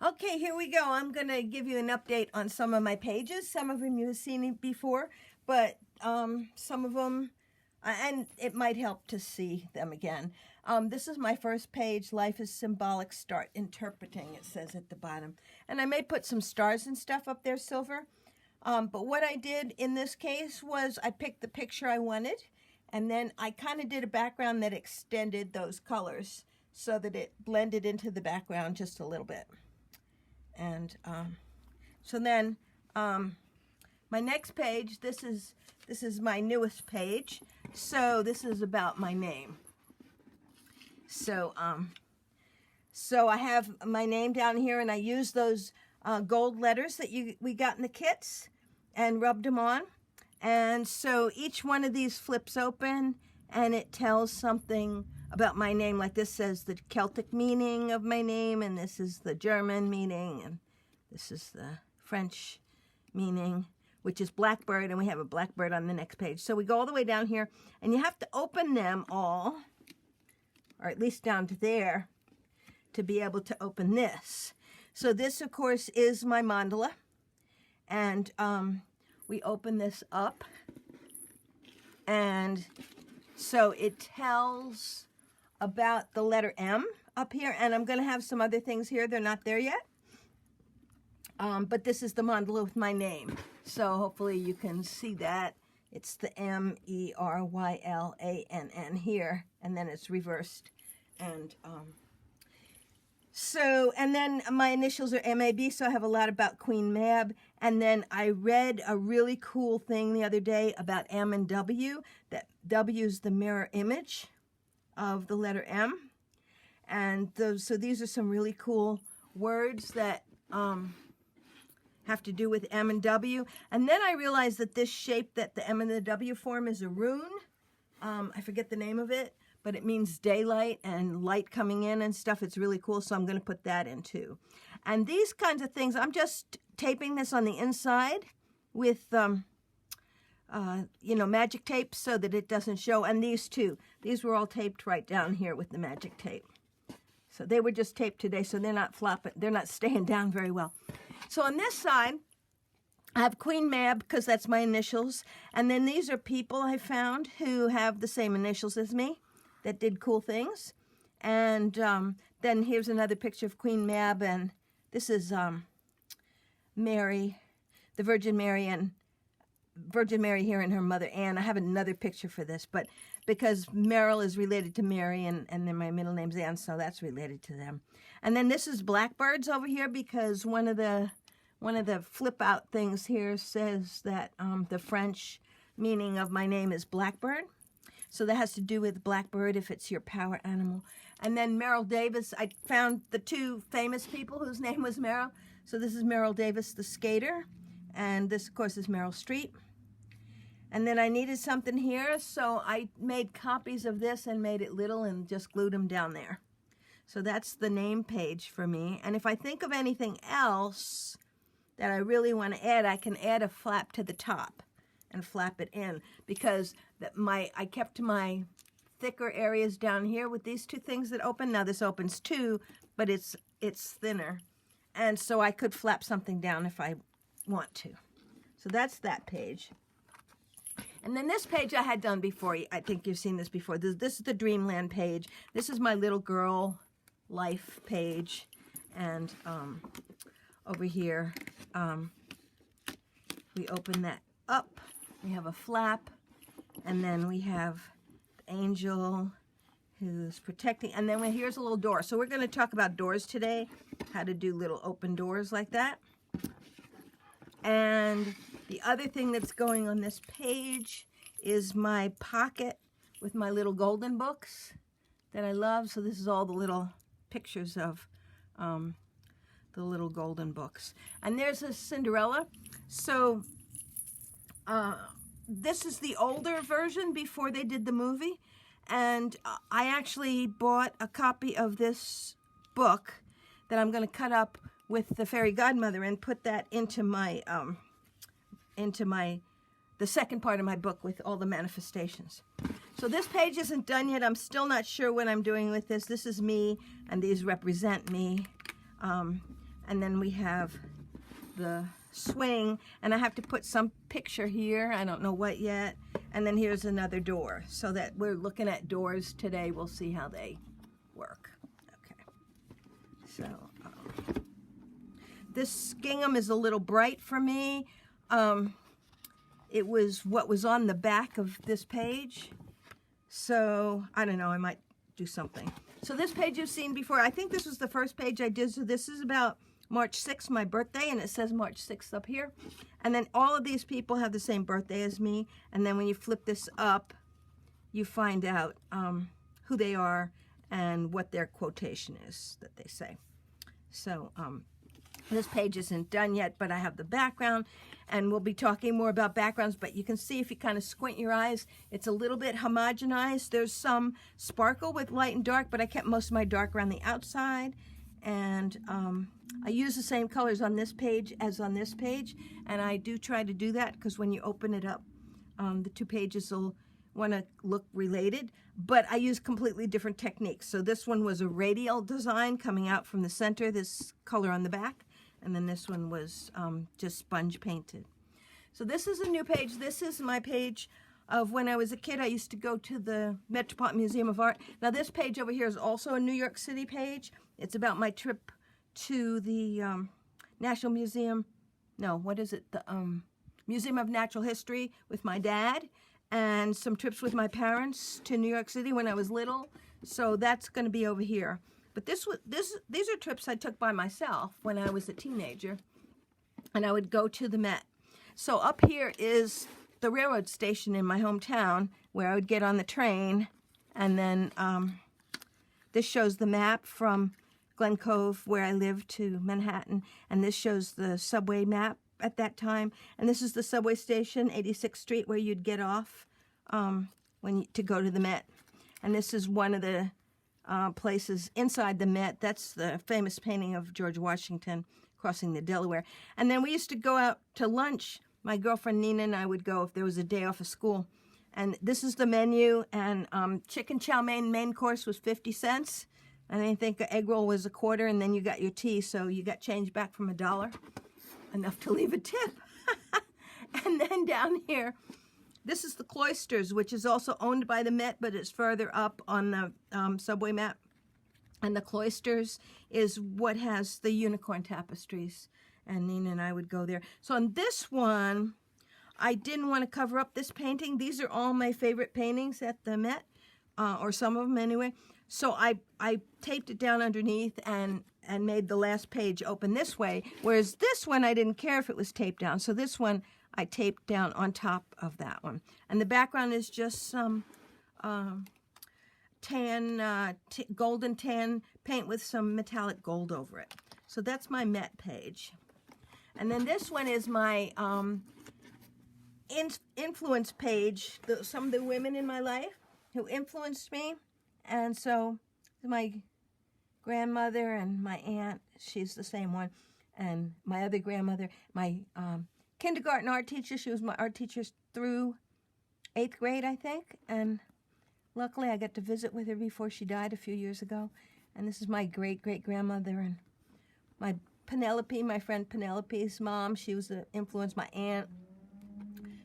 Okay, here we go. I'm going to give you an update on some of my pages. Some of them you've seen it before, but some of them, and it might help to see them again. This is my first page, Life is Symbolic, Start Interpreting, it says at the bottom. And I may put some stars and stuff up there, silver. But what I did in this case was I picked the picture I wanted, and then I kind of did a background that extended those colors so that it blended into the background just a little bit. And so then my next page, this is my newest page. So this is about my name. So so I have my name down here, and I use those gold letters that we got in the kits and rubbed them on. And so each one of these flips open, and it tells something about my name. Like this says the Celtic meaning of my name, and this is the German meaning, and this is the French meaning, which is blackbird, and we have a blackbird on the next page. So we go all the way down here, and you have to open them all, or at least down to there, to be able to open this. So this, of course, is my mandala, and we open this up, and so it tells about the letter M up here, and I'm going to have some other things here. They're not there yet, but this is the mandala with my name, so hopefully you can see that. It's the M-E-R-Y-L-A-N-N here, and then it's reversed, and so, and then my initials are M-A-B, so I have a lot about Queen Mab. And then I read a really cool thing the other day about M and W, that W is the mirror image of the letter M. And so these are some really cool words that have to do with M and W. And then I realized that this shape that the M and the W form is a rune. I forget the name of it, but it means daylight and light coming in and stuff. It's really cool, so I'm going to put that in too. And these kinds of things, I'm just taping this on the inside with, magic tape so that it doesn't show. And these too. These were all taped right down here with the magic tape. So they were just taped today, so they're not flopping. They're not staying down very well. So on this side, I have Queen Mab because that's my initials. And then these are people I found who have the same initials as me that did cool things. And then here's another picture of Queen Mab, and this is Mary, the Virgin Mary, and Virgin Mary here and her mother Anne. I have another picture for this, but because Merrill is related to Mary, and then my middle name's Anne, so that's related to them. And then this is blackbirds over here because one of the flip out things here says that the French meaning of my name is blackbird. So that has to do with blackbird if it's your power animal. And then Merrill Davis, I found the two famous people whose name was Merrill. So this is Merrill Davis, the skater. And this, of course, is Meryl Streep. And then I needed something here, so I made copies of this and made it little and just glued them down there. So that's the name page for me. And if I think of anything else that I really want to add, I can add a flap to the top and flap it in, because I kept my thicker areas down here with these two things that open. Now this opens too, but it's thinner, and so I could flap something down if I want to. So that's that page. And then this page I had done before. I think you've seen this before. This is the Dreamland page. This is my little girl life page, and over here we open that up. We have a flap, and then we have the angel who's protecting, and then here's a little door. So we're going to talk about doors today, how to do little open doors like that. And the other thing that's going on this page is my pocket with my little golden books that I love. So this is all the little pictures of the little golden books. And there's a Cinderella. So this is the older version before they did the movie, and I actually bought a copy of this book that I'm going to cut up with the fairy godmother and put that into my the second part of my book with all the manifestations. So this page isn't done yet. I'm still not sure what I'm doing with this. This is me, and these represent me. And then we have the swing, and I have to put some picture here. I don't know what yet. And then here's another door, so that we're looking at doors today. We'll see how they work. Okay. So this gingham is a little bright for me. It was what was on the back of this page. So I don't know, I might do something. So this page you've seen before. I think this was the first page I did. So this is about March 6th, my birthday, and it says March 6th up here. And then all of these people have the same birthday as me. And then when you flip this up, you find out who they are and what their quotation is that they say. So this page isn't done yet, but I have the background, and we'll be talking more about backgrounds, but you can see if you kind of squint your eyes, it's a little bit homogenized. There's some sparkle with light and dark, but I kept most of my dark around the outside, and I use the same colors on this page as on this page, and I do try to do that because when you open it up, the two pages will want to look related, but I use completely different techniques. So this one was a radial design coming out from the center, this color on the back, and then this one was just sponge painted. So this is a new page. This is my page of when I was a kid. I used to go to the Metropolitan Museum of Art. Now this page over here is also a New York City page. It's about my trip to the National Museum. No, what is it? The Museum of Natural History with my dad, and some trips with my parents to New York City when I was little. So that's going to be over here. But these are trips I took by myself when I was a teenager, and I would go to the Met. So up here is the railroad station in my hometown where I would get on the train, and then this shows the map from Glen Cove, where I lived, to Manhattan, and this shows the subway map at that time. And this is the subway station, 86th Street, where you'd get off to go to the Met. And this is one of the places inside the Met. That's the famous painting of George Washington crossing the Delaware. And then we used to go out to lunch. My girlfriend Nina and I would go if there was a day off of school. And this is the menu, and chicken chow mein main course was 50 cents. And I think an egg roll was a quarter, and then you got your tea, so you got change back from $1. Enough to leave a tip. And then down here, this is the Cloisters, which is also owned by the Met, but it's further up on the subway map. And the Cloisters is what has the unicorn tapestries. And Nina and I would go there. So on this one, I didn't want to cover up this painting. These are all my favorite paintings at the Met, or some of them anyway. So I taped it down underneath and made the last page open this way, whereas this one I didn't care if it was taped down. So this one I taped down on top of that one. And the background is just some golden tan paint with some metallic gold over it. So that's my Met page. And then this one is my influence page, some of the women in my life who influenced me. And so my grandmother and my aunt, she's the same one, and my other grandmother, my kindergarten art teacher, she was my art teacher through 8th grade, I think, and luckily I got to visit with her before she died a few years ago. And this is my great-great-grandmother, and my Penelope, my friend Penelope's mom, she was an influence. My aunt,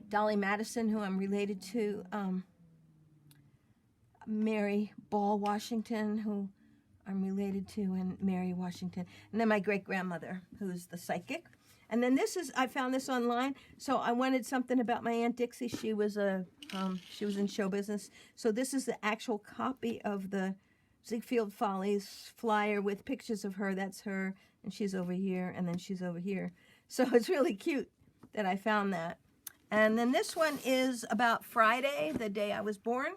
Dolly Madison, who I'm related to, Mary Ball Washington, who I'm related to, and Mary Washington. And then my great-grandmother, who's the psychic. And then this is, I found this online, so I wanted something about my Aunt Dixie. She was in show business. So this is the actual copy of the Ziegfeld Follies flyer with pictures of her. That's her, and she's over here, and then she's over here. So it's really cute that I found that. And then this one is about Friday, the day I was born.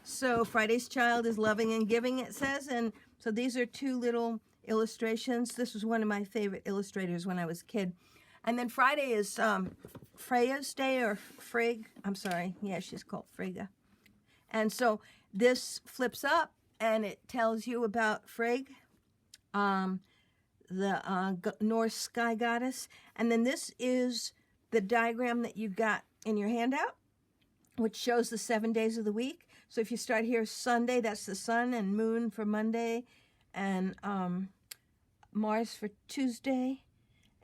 So Friday's child is loving and giving, it says. And so these are two little illustrations. This was one of my favorite illustrators when I was a kid. And then Friday is Freya's day, or Frigg. I'm sorry. Yeah, she's called Frigga. And so this flips up, and it tells you about Frigg, the Norse sky goddess. And then this is the diagram that you got in your handout, which shows the 7 days of the week. So if you start here Sunday, that's the sun and moon for Monday, and Mars for Tuesday,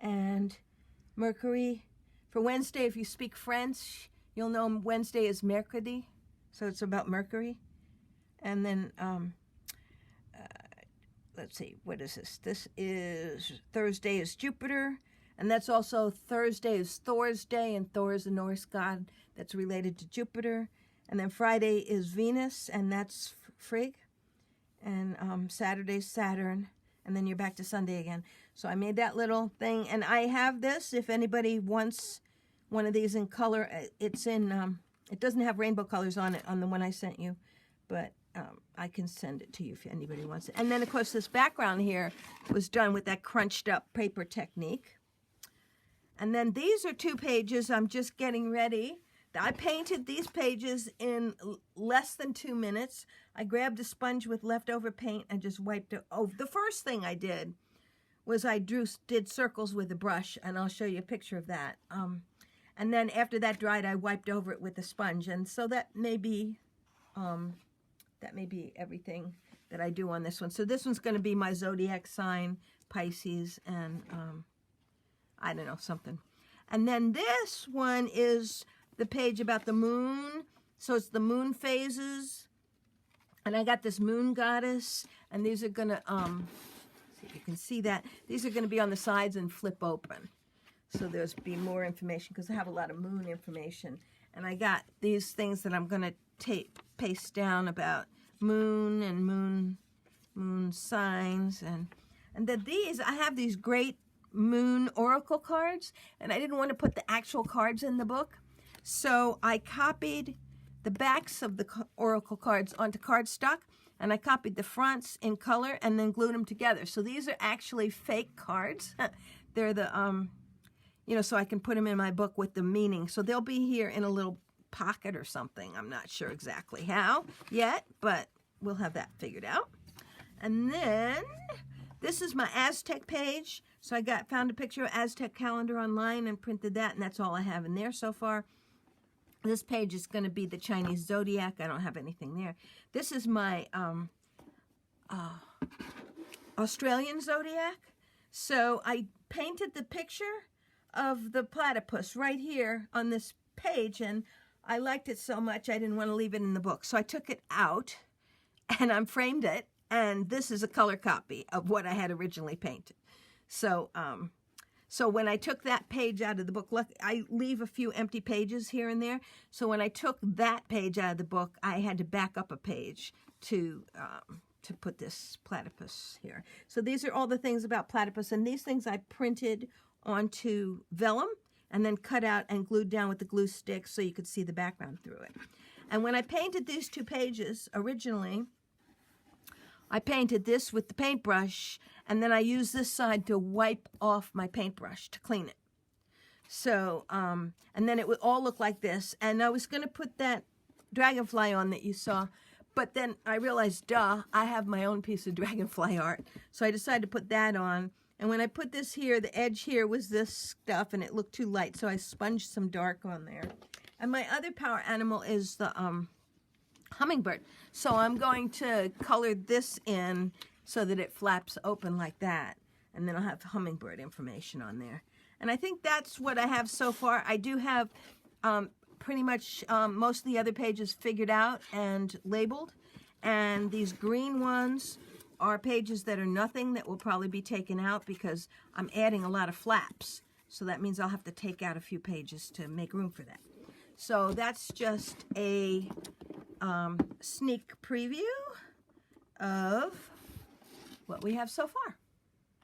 and Mercury for Wednesday. If you speak French, you'll know Wednesday is Mercredi, so it's about Mercury. And then, let's see, what is this? This is, Thursday is Jupiter, and that's also, Thursday is Thor's day, and Thor is a Norse god that's related to Jupiter. And then Friday is Venus, and that's Frigg. And Saturday's Saturn, and then you're back to Sunday again. So I made that little thing, and I have this, if anybody wants one of these in color. It's in, it doesn't have rainbow colors on it, on the one I sent you, but I can send it to you if anybody wants it. And then, of course, this background here was done with that crunched up paper technique. And then these are 2 pages. I'm just getting ready. I painted these pages in less than 2 minutes. I grabbed a sponge with leftover paint and just wiped it over. The first thing I did was I did circles with a brush, and I'll show you a picture of that. And then after that dried, I wiped over it with a sponge. And so that may be everything that I do on this one. So this one's going to be my zodiac sign, Pisces, and I don't know, something. And then this one is the page about the moon. So it's the moon phases. And I got this moon goddess. And these are going to, see if you can see that. These are going to be on the sides and flip open. So there's be more information because I have a lot of moon information. And I got these things that I'm going to paste down about moon and moon signs. And then these, I have these great moon oracle cards. And I didn't want to put the actual cards in the book. So I copied the backs of the oracle cards onto cardstock, and I copied the fronts in color and then glued them together. So these are actually fake cards. They're the, so I can put them in my book with the meaning. So they'll be here in a little pocket or something. I'm not sure exactly how yet, but we'll have that figured out. And then this is my Aztec page. So I found a picture of Aztec calendar online and printed that, and that's all I have in there so far. This page is going to be the Chinese zodiac. I don't have anything there. This is my Australian zodiac. So I painted the picture of the platypus right here on this page, and I liked it so much I didn't want to leave it in the book. So I took it out, and I framed it, and this is a color copy of what I had originally painted. So so when I took that page out of the book, look, I leave a few empty pages here and there. So when I took that page out of the book, I had to back up a page to put this platypus here. So these are all the things about platypus, and these things I printed onto vellum and then cut out and glued down with the glue stick so you could see the background through it. And when I painted these 2 pages originally, I painted this with the paintbrush, and then I used this side to wipe off my paintbrush to clean it. So, and then it would all look like this. And I was going to put that dragonfly on that you saw, but then I realized, duh, I have my own piece of dragonfly art. So I decided to put that on. And when I put this here, the edge here was this stuff, and it looked too light, so I sponged some dark on there. And my other power animal is the hummingbird. So I'm going to color this in so that it flaps open like that. And then I'll have hummingbird information on there. And I think that's what I have so far. I do have pretty much most of the other pages figured out and labeled. And these green ones are pages that are nothing, that will probably be taken out because I'm adding a lot of flaps. So that means I'll have to take out a few pages to make room for that. So that's just a sneak preview of what we have so far.